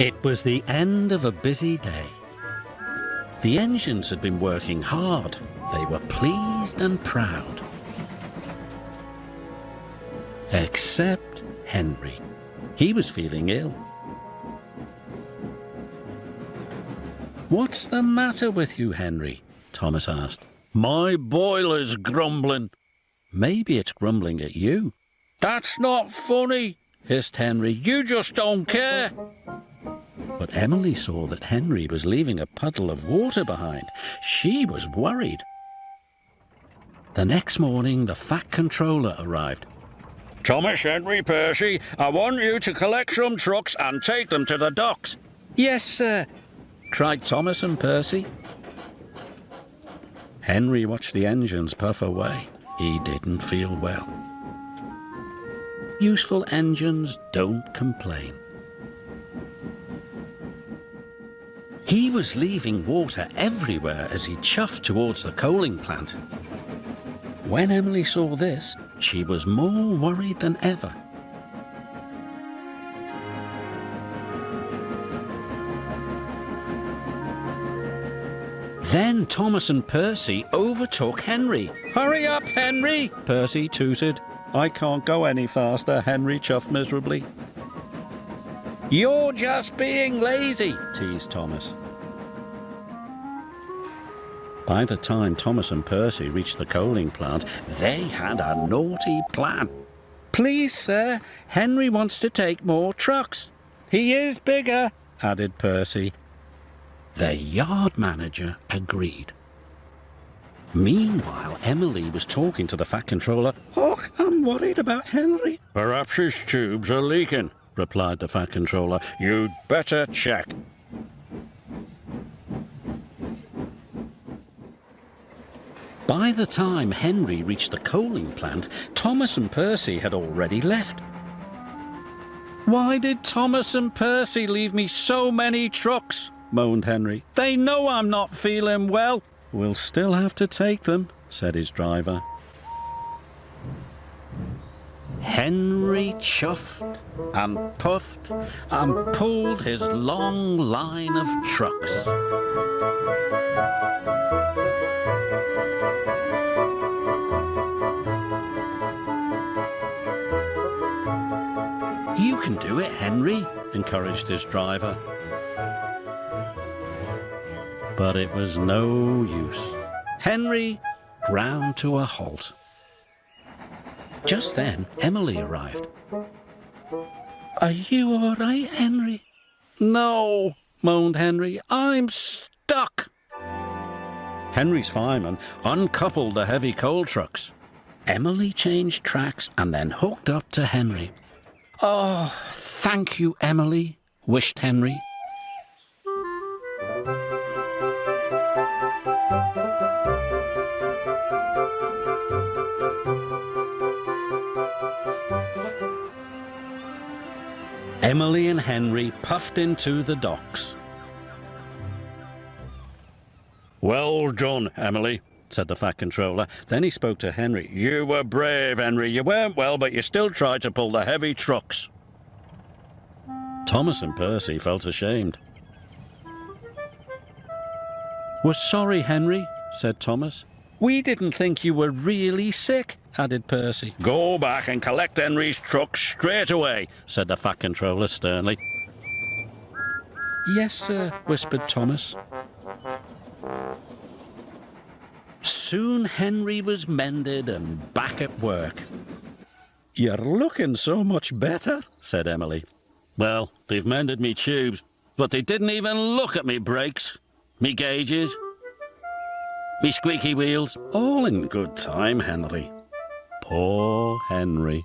It was the end of a busy day. The engines had been working hard. They were pleased and proud. Except Henry. He was feeling ill. "What's the matter with you, Henry?" Thomas asked. "My boiler's grumbling." "Maybe it's grumbling at you." "That's not funny," hissed Henry. "You just don't care." But Emily saw that Henry was leaving a puddle of water behind. She was worried. The next morning, the Fat Controller arrived. "Thomas, Henry, Percy, I want you to collect some trucks and take them to the docks." "Yes, sir," cried Thomas and Percy. Henry watched the engines puff away. He didn't feel well. Useful engines don't complain. He was leaving water everywhere as he chuffed towards the coaling plant. When Emily saw this, she was more worried than ever. Then Thomas and Percy overtook Henry. "Hurry up, Henry!" Percy tooted. "I can't go any faster," Henry chuffed miserably. "You're just being lazy," teased Thomas. By the time Thomas and Percy reached the coaling plant, they had a naughty plan. "Please, sir, Henry wants to take more trucks." "He is bigger," added Percy. The yard manager agreed. Meanwhile, Emily was talking to the Fat Controller. "Oh, I'm worried about Henry." "Perhaps his tubes are leaking," replied the Fat Controller. "You'd better check." By the time Henry reached the coaling plant, Thomas and Percy had already left. "Why did Thomas and Percy leave me so many trucks?" moaned Henry. "They know I'm not feeling well." "We'll still have to take them," said his driver. Henry chuffed and puffed and pulled his long line of trucks. "You can do it, Henry," encouraged his driver. But it was no use. Henry ground to a halt. Just then, Emily arrived. "Are you all right, Henry?" "No," moaned Henry. "I'm stuck." Henry's fireman uncoupled the heavy coal trucks. Emily changed tracks and then hooked up to Henry. "Oh, thank you, Emily," wished Henry. Emily and Henry puffed into the docks. "Well done, Emily," said the Fat Controller. Then he spoke to Henry. "You were brave, Henry. You weren't well, but you still tried to pull the heavy trucks." Thomas and Percy felt ashamed. "We're sorry, Henry," said Thomas. "We didn't think you were really sick," added Percy. "Go back and collect Henry's trucks straight away," said the Fat Controller sternly. "Yes, sir," whispered Thomas. Soon Henry was mended and back at work. "You're looking so much better," said Emily. "Well, they've mended me tubes, but they didn't even look at me brakes, me gauges, me squeaky wheels. All in good time, Henry." Poor Henry.